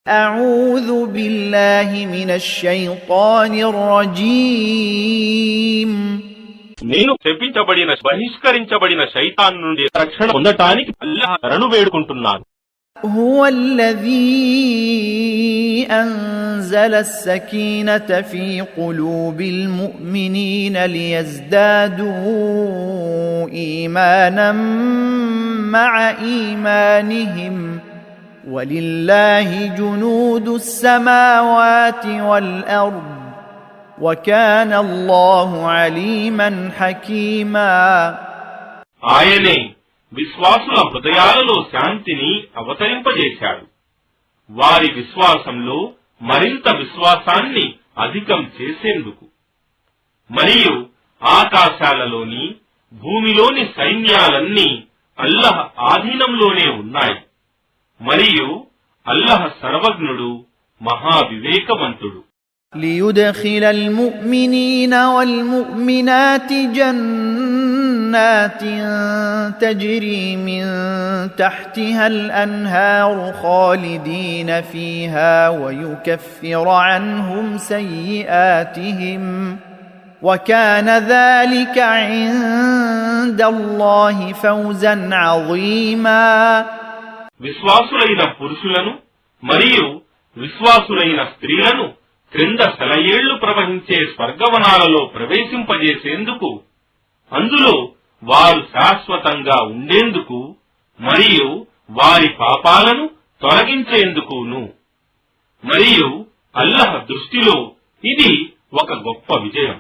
أعوذ بالله من الشيطان الرجيم నేను శపించబడిన బహిష్కరించబడిన శైతాన్ నుండి రక్షణ పొందటానికి అల్లాహ్ శరణు వేడుకుంటున్నాను. هو الذي أنزل السكينة في قلوب المؤمنين ليزدادوا إيمانا مع إيمانهم ولله جنود السماوات والأرض وكان الله عليما حكيما. ఆయనే విశ్వాసుల హృదయాలలో శాంతిని అవతరింపజేశాడు. వారి విశ్వాసంలో మరింత విశ్వాసాన్ని అధికం చేసేందుకు మరియు ఆకాశాలలోని భూమిలోని సైన్యాలన్నీ అల్లాహ్ ఆధీనంలోనే ఉన్నాయి మరియు అల్లాహ్ సర్వజ్ఞుడు మహావివేకవంతుడు. ليدخل المؤمنين والمؤمنات جنات تجري من تحتها الأنهار خالدين فيها ويكفر عنهم سيئاتهم وكان ذلك عند الله فوزا عظيما. విశ్వాసులైన పురుషులను మరియు విశ్వాసులైన స్త్రీలను క్రింద సెలయేళ్లు ప్రవహించే స్వర్గవనాలలో ప్రవేశింపజేసేందుకు, అందులో వారు శాశ్వతంగా ఉండేందుకు మరియు వారి పాపాలను తొలగించేందుకును. మరియు అల్లాహ్ దృష్టిలో ఇది ఒక గొప్ప విజయం.